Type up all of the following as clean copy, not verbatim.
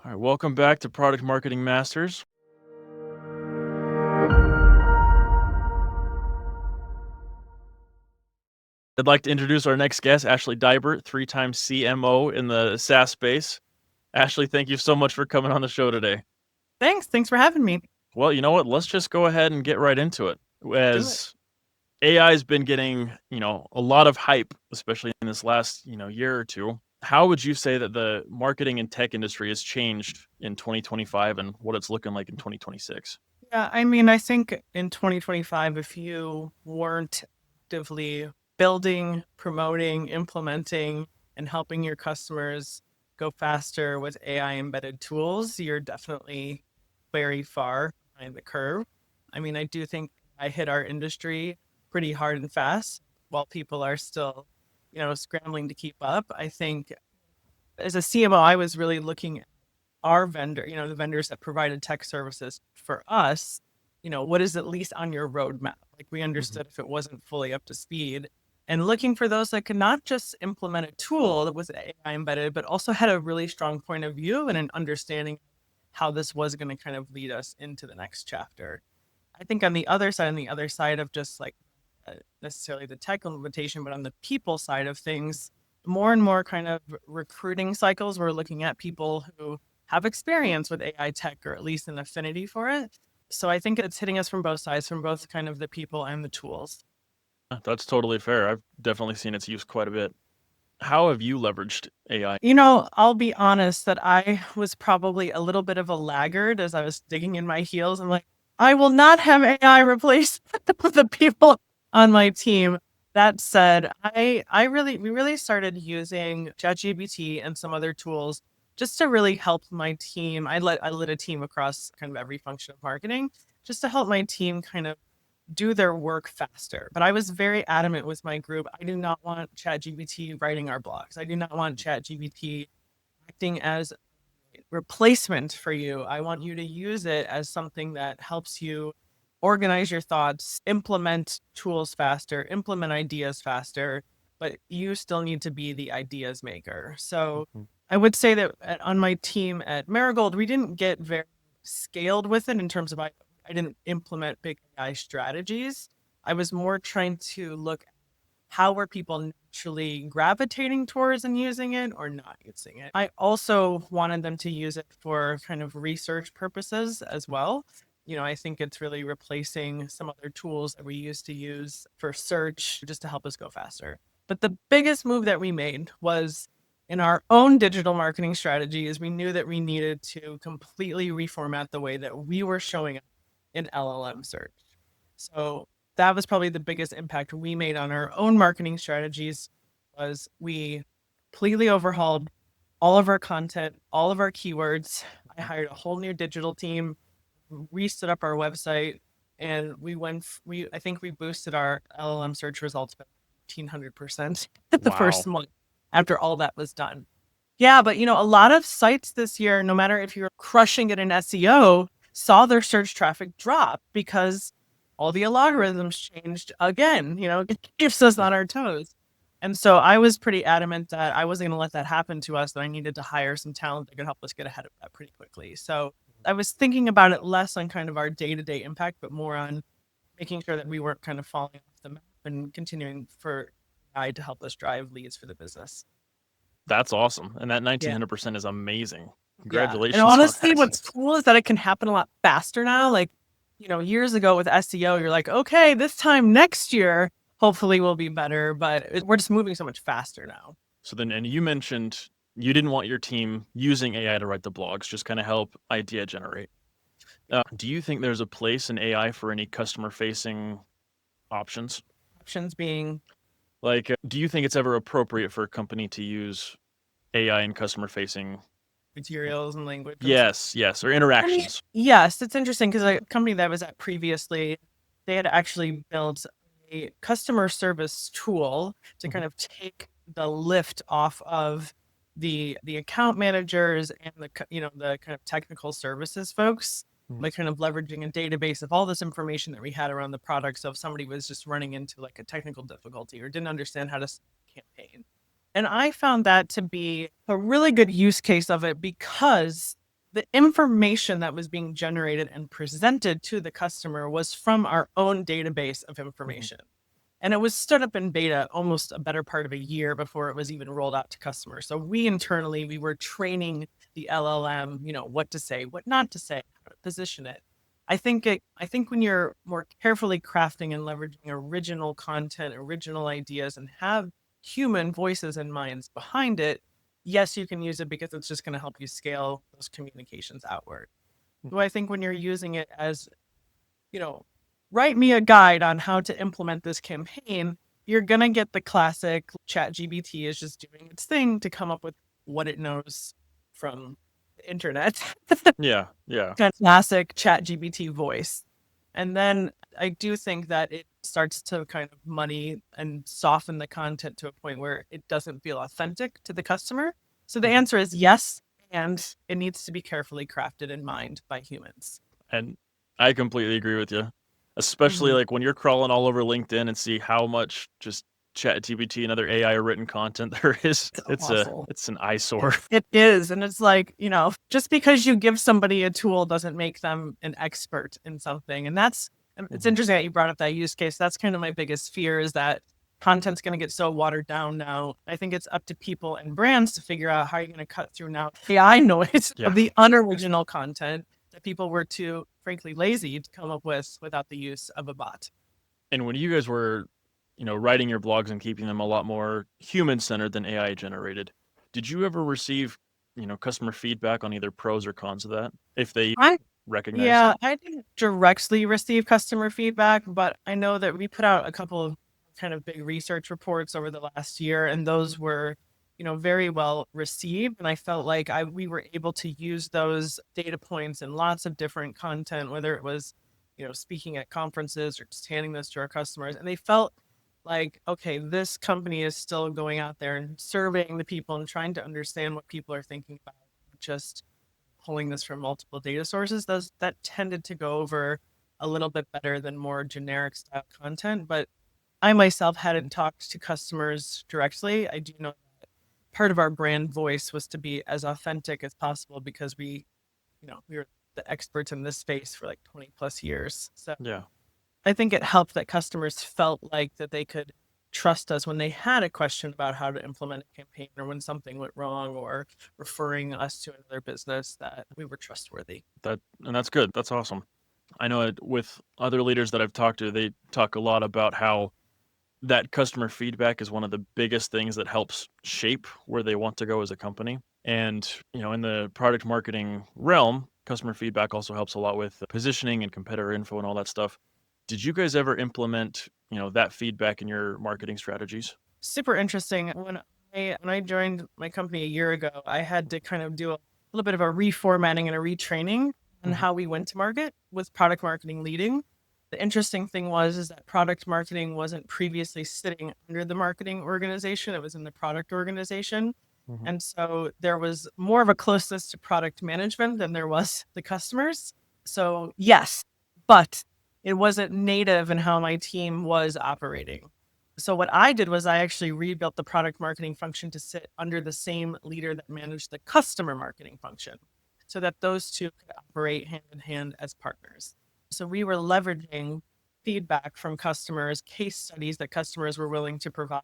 All right, welcome back to Product Marketing Masters. I'd like to introduce our next guest, Ashley Deibert, three-time CMO in the SaaS space. Ashley, thank you so much for coming on the show today. Thanks for having me. Well, you know what? Let's just go ahead and get right into it. Do it. As AI has been getting, a lot of hype, especially in this last, year or two. How would you say that the marketing and tech industry has changed in 2025 and what it's looking like in 2026? Yeah, I think in 2025, if you weren't actively building, promoting, implementing, and helping your customers go faster with AI embedded tools, you're definitely very far behind the curve. I do think I hit our industry pretty hard and fast while people are still, scrambling to keep up. I think as a CMO, I was really looking our vendor, the vendors that provided tech services for us, what is at least on your roadmap? Like we understood if it wasn't fully up to speed and looking for those that could not just implement a tool that was AI embedded, but also had a really strong point of view and an understanding how this was going to kind of lead us into the next chapter. I think on the other side of just like necessarily the tech implementation, but on the people side of things, more and more kind of recruiting cycles, we're looking at people who have experience with AI tech or at least an affinity for it. So I think it's hitting us from both sides, from both kind of the people and the tools. That's totally fair. I've definitely seen its use quite a bit. How have you leveraged AI? I'll be honest that I was probably a little bit of a laggard as I was digging in my heels. I'm like, I will not have AI replace the people on my team. That said, we really started using ChatGPT and some other tools just to really help my team. I led a team across kind of every function of marketing just to help my team kind of do their work faster. But I was very adamant with my group. I do not want ChatGPT writing our blogs. I do not want ChatGPT acting as a replacement for you. I want you to use it as something that helps you organize your thoughts, implement tools faster, implement ideas faster, but you still need to be the ideas maker. So I would say that on my team at Marigold, we didn't get very scaled with it in terms of I didn't implement big AI strategies. I was more trying to look at how were people naturally gravitating towards and using it or not using it. I also wanted them to use it for kind of research purposes as well. I think it's really replacing some other tools that we used to use for search just to help us go faster. But the biggest move that we made was in our own digital marketing strategy is we knew that we needed to completely reformat the way that we were showing up in LLM search. So that was probably the biggest impact we made on our own marketing strategies was we completely overhauled all of our content, all of our keywords. I hired a whole new digital team, restood up our website, and I think we boosted our LLM search results by 1,500% the Wow. first month after all that was done. Yeah, but a lot of sites this year, no matter if you're crushing it in SEO, saw their search traffic drop because all the algorithms changed again, it keeps us on our toes. And so I was pretty adamant that I wasn't going to let that happen to us, that I needed to hire some talent that could help us get ahead of that pretty quickly. So I was thinking about it less on kind of our day-to-day impact, but more on making sure that we weren't kind of falling off the map and continuing for AI to help us drive leads for the business. That's awesome. And that Yeah. 1900% is amazing. Yeah. And Congratulations on honestly, that. what's cool is that it can happen a lot faster now. Like, years ago with SEO, you're like, okay, this time next year, hopefully we'll be better, but we're just moving so much faster now. So then, and you mentioned you didn't want your team using AI to write the blogs, just kind of help idea generate. Do you think there's a place in AI for any customer facing options? Options being Like, do you think it's ever appropriate for a company to use AI in customer facing? materials and language and stuff. Yes, or interactions. Yes, it's interesting because a company that I was at previously, they had actually built a customer service tool to kind of take the lift off of the account managers and the kind of technical services folks by kind of leveraging a database of all this information that we had around the product. So if somebody was just running into like a technical difficulty or didn't understand how to campaign. And I found that to be a really good use case of it because the information that was being generated and presented to the customer was from our own database of information. And it was stood up in beta almost a better part of a year before it was even rolled out to customers. So we internally, we were training the LLM, what to say, what not to say, how to position it. I think when you're more carefully crafting and leveraging original content, original ideas, and have human voices and minds behind it, yes, you can use it because it's just going to help you scale those communications outward. So I think when you're using it as, write me a guide on how to implement this campaign, you're going to get the classic ChatGPT is just doing its thing to come up with what it knows from the internet. Yeah. Classic ChatGPT voice. And then I do think that it starts to kind of muddy and soften the content to a point where it doesn't feel authentic to the customer. So the answer is yes, and it needs to be carefully crafted in mind by humans. And I completely agree with you. Especially like when you're crawling all over LinkedIn and see how much just ChatGPT and other AI written content there is. It's awful. it's an eyesore. It is. And it's like, just because you give somebody a tool doesn't make them an expert in something. And it's interesting that you brought up that use case. That's kind of my biggest fear, is that content's going to get so watered down now. I think it's up to people and brands to figure out how you're going to cut through now AI noise of the unoriginal content that people were too, frankly, lazy to come up with without the use of a bot. And when you guys were, writing your blogs and keeping them a lot more human-centered than AI generated, did you ever receive, customer feedback on either pros or cons of that? If they recognize? Yeah, I didn't directly receive customer feedback, but I know that we put out a couple of kind of big research reports over the last year, and those were, very well received. And I felt like we were able to use those data points in lots of different content, whether it was, speaking at conferences or just handing this to our customers. And they felt like, okay, this company is still going out there and surveying the people and trying to understand what people are thinking about, just pulling this from multiple data sources. That tended to go over a little bit better than more generic style content. But I myself hadn't talked to customers directly. I do know that part of our brand voice was to be as authentic as possible, because we were the experts in this space for like 20 plus years. So Yeah. I think it helped that customers felt like that they could trust us when they had a question about how to implement a campaign, or when something went wrong, or referring us to another business, that we were trustworthy. And that's good. That's awesome. I know with other leaders that I've talked to, they talk a lot about how that customer feedback is one of the biggest things that helps shape where they want to go as a company. And, in the product marketing realm, customer feedback also helps a lot with positioning and competitor info and all that stuff. Did you guys ever implement, that feedback in your marketing strategies? Super interesting. When I joined my company a year ago, I had to kind of do a little bit of a reformatting and a retraining on how we went to market, with product marketing leading. The interesting thing is that product marketing wasn't previously sitting under the marketing organization. It was in the product organization. And so there was more of a closeness to product management than there was the customers. So yes, but it wasn't native in how my team was operating. So what I did was I actually rebuilt the product marketing function to sit under the same leader that managed the customer marketing function, so that those two could operate hand in hand as partners. So we were leveraging feedback from customers, case studies that customers were willing to provide,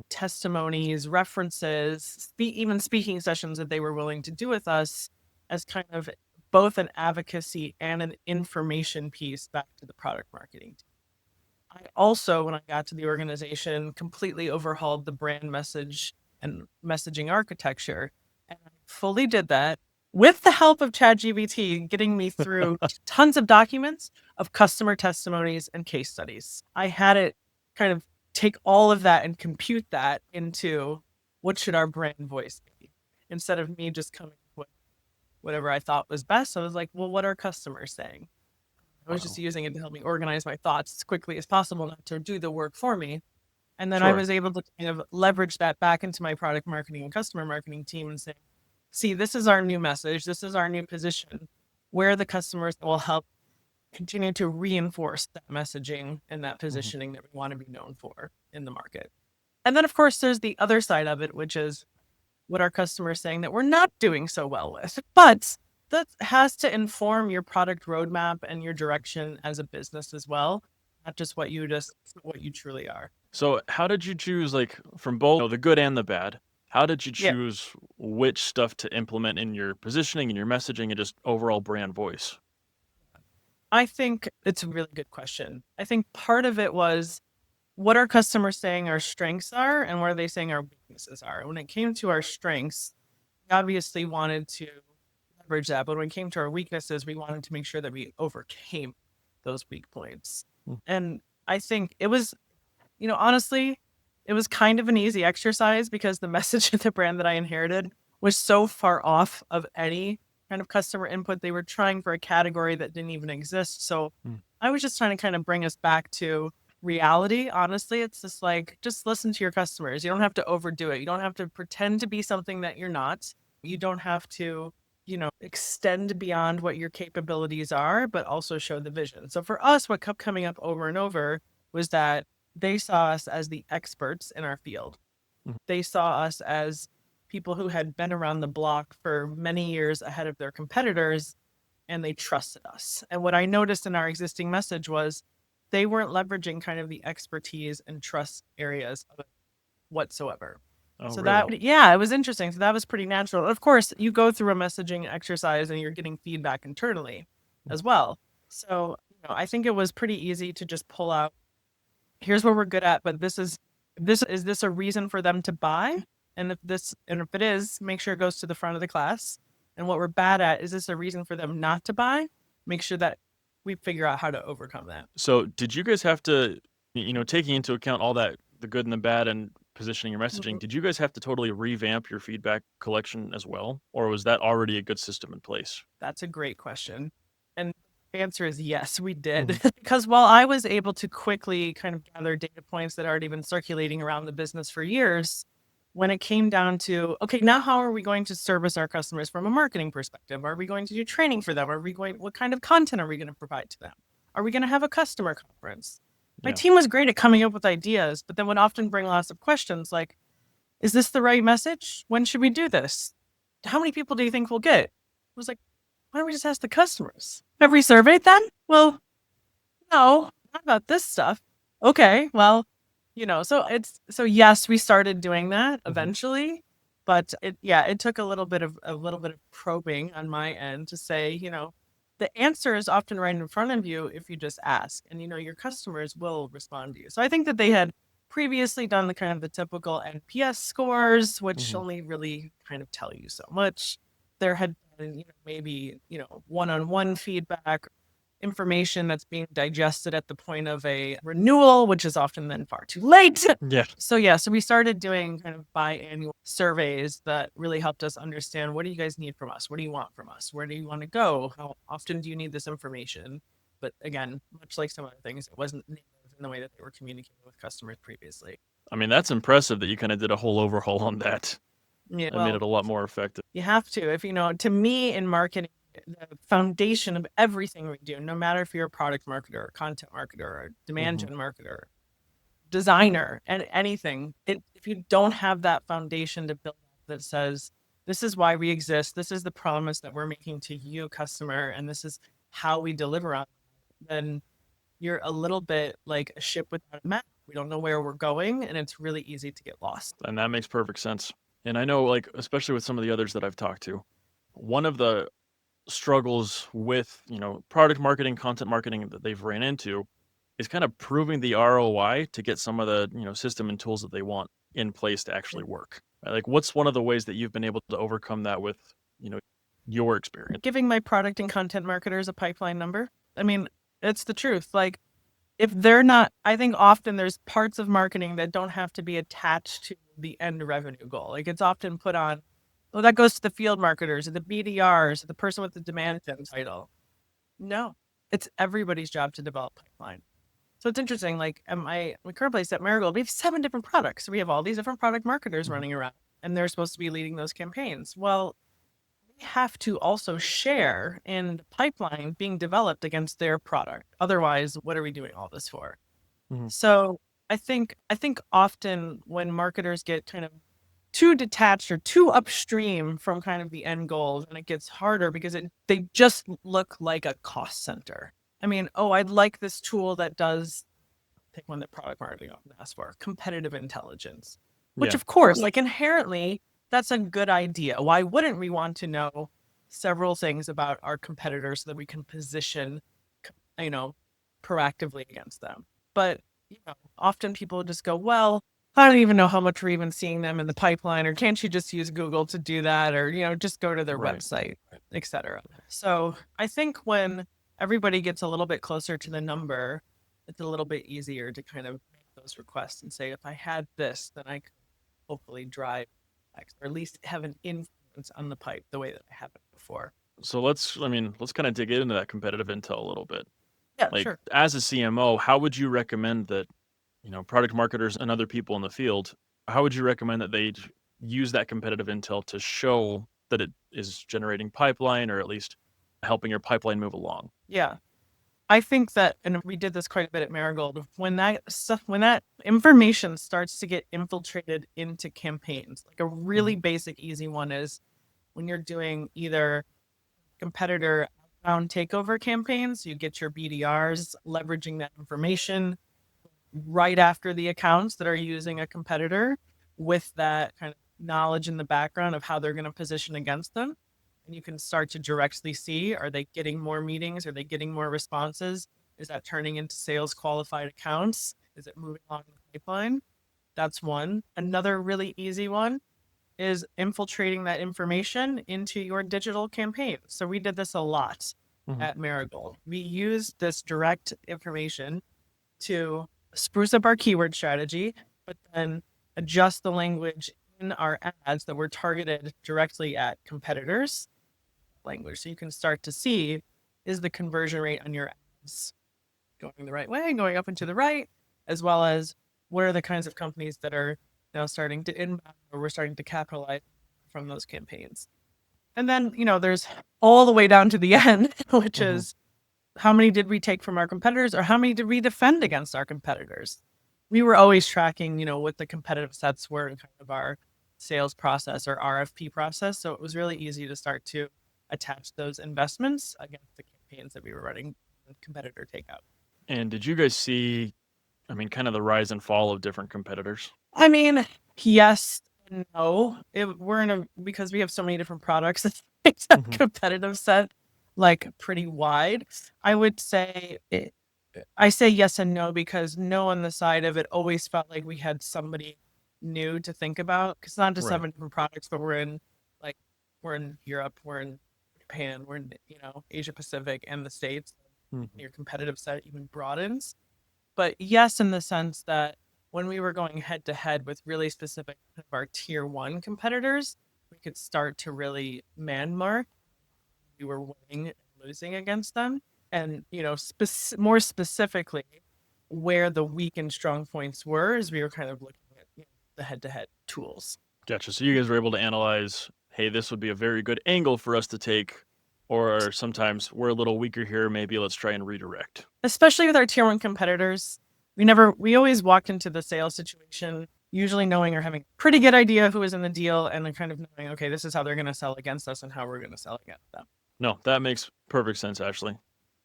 testimonies, references, even speaking sessions that they were willing to do with us, as kind of both an advocacy and an information piece back to the product marketing team. I also, when I got to the organization, completely overhauled the brand message and messaging architecture. And I fully did that with the help of ChatGPT, getting me through tons of documents of customer testimonies and case studies. I had it kind of take all of that and compute that into what should our brand voice be, instead of me just coming with whatever I thought was best. I was like, well, what are customers saying? I was just using it to help me organize my thoughts as quickly as possible, not to do the work for me. And then I was able to kind of leverage that back into my product marketing and customer marketing team and say, see, this is our new message. This is our new position. Where are the customers that will help continue to reinforce that messaging and that positioning that we want to be known for in the market? And then, of course, there's the other side of it, which is what our customers saying that we're not doing so well with. But that has to inform your product roadmap and your direction as a business as well, not just what you truly are. So how did you choose, like, from both, the good and the bad? How did you Yeah. choose which stuff to implement in your positioning and your messaging and just overall brand voice? I think it's a really good question. I think part of it was what our customers saying our strengths are and what are they saying our weaknesses are. When it came to our strengths, we obviously wanted to leverage that, but when it came to our weaknesses, we wanted to make sure that we overcame those weak points. Mm, And I think it was, honestly, it was kind of an easy exercise because the message of the brand that I inherited was so far off of any kind of customer input. They were trying for a category that didn't even exist. So mm, I was just trying to kind of bring us back to reality. Honestly, it's just like, just listen to your customers. You don't have to overdo it. You don't have to pretend to be something that you're not. You don't have to, extend beyond what your capabilities are, but also show the vision. So for us, what kept coming up over and over was that they saw us as the experts in our field. mhm. They saw us as people who had been around the block for many years ahead of their competitors, and they trusted us. And what I noticed in our existing message was they weren't leveraging kind of the expertise and trust areas of it whatsoever. Oh, So really? that, yeah, it was interesting. So that was pretty natural. Of course, you go through a messaging exercise and you're getting feedback internally Mm, as well. So, I think it was pretty easy to just pull out, here's what we're good at, but is this a reason for them to buy? And if it is, make sure it goes to the front of the class. And what we're bad at, is this a reason for them not to buy? Make sure that we figure out how to overcome that. So did you guys have to, taking into account all that, the good and the bad and positioning your messaging, Mhm. did you guys have to totally revamp your feedback collection as well? Or was that already a good system in place? That's a great question. And the answer is yes, we did. Mhm. Because while I was able to quickly kind of gather data points that had already been circulating around the business for years, when it came down to, okay, now how are we going to service our customers from a marketing perspective? Are we going to do training for them? What kind of content are we going to provide to them? Are we going to have a customer conference? My Yeah. team was great at coming up with ideas, but then would often bring lots of questions like, is this the right message? When should we do this? How many people do you think we'll get? I was like, why don't we just ask the customers? Have we surveyed them? Well, no, not about this stuff. Okay, well, so yes, we started doing that Mhm. eventually, but it took a little bit of probing on my end to say, the answer is often right in front of you if you just ask, and your customers will respond to you. So I think that they had previously done the kind of the typical NPS scores, which Mhm. only really kind of tell you so much. There had been, maybe, one-on-one feedback, information that's being digested at the point of a renewal, which is often then far too late. Yeah. So we started doing kind of biannual surveys that really helped us understand, what do you guys need from us? What do you want from us? Where do you want to go? How often do you need this information? But again, much like some other things, it wasn't native in the way that they were communicating with customers previously. I mean, that's impressive that you kinda did a whole overhaul on that. Yeah, That made it well, a lot more effective. you have to. If to me, in marketing, the foundation of everything we do, no matter if you're a product marketer, or content marketer, or demand Mhm. gen marketer, designer, and anything, if you don't have that foundation to build up that says, this is why we exist, this is the promise that we're making to you, customer, and this is how we deliver on it, then you're a little bit like a ship without a map. We don't know where we're going, and it's really easy to get lost. And that makes perfect sense. And I know, like, especially with some of the others that I've talked to, one of the struggles with, product marketing, content marketing that they've ran into is kind of proving the ROI to get some of the, system and tools that they want in place to actually work. Right? Like, what's one of the ways that you've been able to overcome that with, you know, your experience? Giving my product and content marketers a pipeline number. I mean, it's the truth. Like, if they're not, I think often there's parts of marketing that don't have to be attached to the end revenue goal. Like, it's often put on, well, that goes to the field marketers or the BDRs or the person with the demand gen title. No, it's everybody's job to develop pipeline. So it's interesting. Like, at my current place at Marigold, we have 7 different products. We have all these different product marketers Mhm. running around, and they're supposed to be leading those campaigns. Well, they have to also share in the pipeline being developed against their product. Otherwise, what are we doing all this for? Mhm. So I think often when marketers get kind of too detached or too upstream from kind of the end goals, and it gets harder because they just look like a cost center. I mean, oh, I'd like this tool that does, take one that product marketing often asks for, competitive intelligence, which Yeah. of course, like inherently, that's a good idea. Why wouldn't we want to know several things about our competitors so that we can position, you know, proactively against them? But, often people just go, well, I don't even know how much we're even seeing them in the pipeline, or can't you just use Google to do that? Or, just go to their Right. website, etc. So I think when everybody gets a little bit closer to the number, it's a little bit easier to kind of make those requests and say, if I had this, then I could hopefully drive X, or at least have an influence on the pipe the way that I haven't before. So let's kind of dig into that competitive intel a little bit. Yeah, Like, sure. as a CMO, how would you recommend that, product marketers and other people in the field, how would you recommend that they use that competitive intel to show that it is generating pipeline, or at least helping your pipeline move along? Yeah. I think that, and we did this quite a bit at Marigold, when that stuff, when that information starts to get infiltrated into campaigns, like a really basic, easy one is when you're doing either competitor outbound takeover campaigns, you get your BDRs leveraging that information right after the accounts that are using a competitor with that kind of knowledge in the background of how they're going to position against them. And you can start to directly see, are they getting more meetings? Are they getting more responses? Is that turning into sales qualified accounts? Is it moving along the pipeline? That's one. Another really easy one is infiltrating that information into your digital campaign. So we did this a lot Hmm. at Marigold. We used this direct information to spruce up our keyword strategy, but then adjust the language in our ads that were targeted directly at competitors' language. So you can start to see, is the conversion rate on your ads going the right way, going up and to the right, as well as what are the kinds of companies that are now starting to inbound, or we're starting to capitalize from those campaigns. And then, there's all the way down to the end, which Hmm. is how many did we take from our competitors, or how many did we defend against our competitors? We were always tracking, what the competitive sets were in kind of our sales process or RFP process. So it was really easy to start to attach those investments against the campaigns that we were running competitor takeout. And did you guys see, kind of the rise and fall of different competitors? I mean, yes and no. We're in a, because we have so many different products, it makes a Hmm. competitive set like pretty wide. I would say I say yes and no because no on the side of it always felt like we had somebody new to think about. Because not just Right. 7 different products, but we're in Europe, we're in Japan, we're in Asia Pacific and the States. Hmm. Your competitive set even broadens. But yes, in the sense that when we were going head to head with really specific of our tier one competitors, we could start to really man mark we were winning and losing against them. And, more specifically, where the weak and strong points were as we were kind of looking at the head to head tools. Gotcha. So you guys were able to analyze, hey, this would be a very good angle for us to take, or sometimes we're a little weaker here. Maybe let's try and redirect. Especially with our tier one competitors, we always walked into the sales situation usually knowing or having a pretty good idea who was in the deal, and then kind of knowing, okay, this is how they're going to sell against us and how we're going to sell against them. No, that makes perfect sense, Ashley.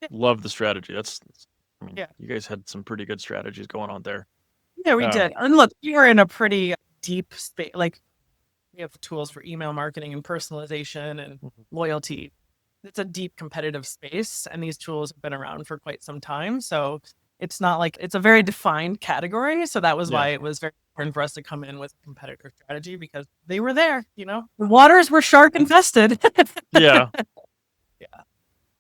Yeah. Love the strategy. Yeah. You guys had some pretty good strategies going on there. Yeah, we Uh, did. And look, we were in a pretty deep space. Like, we have tools for email marketing and personalization and mhm. loyalty. It's a deep competitive space, and these tools have been around for quite some time. So it's not like it's a very defined category. So that was Yeah. why it was very important for us to come in with a competitor strategy, because they were there, The waters were shark infested. Yeah. Yeah.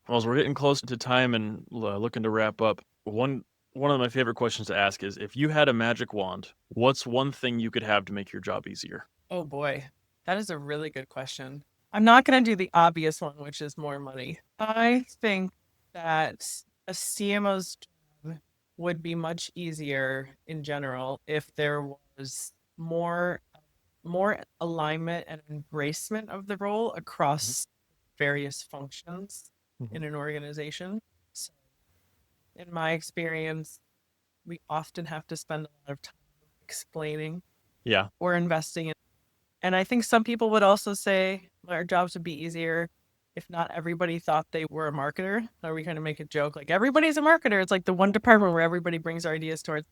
Well, as we're getting close to time and looking to wrap up, one of my favorite questions to ask is, if you had a magic wand, what's one thing you could have to make your job easier? Oh boy, that is a really good question. I'm not going to do the obvious one, which is more money. I think that a CMO's job would be much easier in general if there was more alignment and embracement of the role Mhm. across various functions Mhm. in an organization. So, in my experience, we often have to spend a lot of time explaining Yeah. or investing in And I think some people would also say our jobs would be easier if not everybody thought they were a marketer. Or we kind of make a joke like everybody's a marketer. It's like the one department where everybody brings their ideas towards.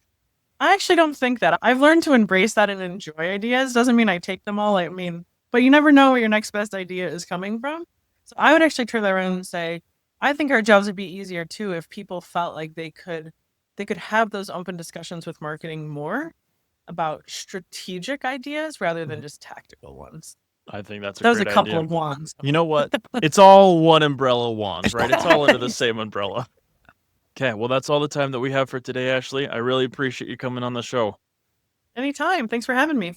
I actually don't think that. I've learned to embrace that and enjoy ideas. Doesn't mean I take them all. I mean, but you never know where your next best idea is coming from. So I would actually turn that around and say, I think our jobs would be easier too if people felt like they could have those open discussions with marketing more about strategic ideas rather than just tactical ones. I think that's a That was a great couple idea. of wands. You know what? It's all one umbrella wands, right? It's all under the same umbrella. Okay, well, that's all the time that we have for today, Ashley. I really appreciate you coming on the show. Anytime. Thanks for having me.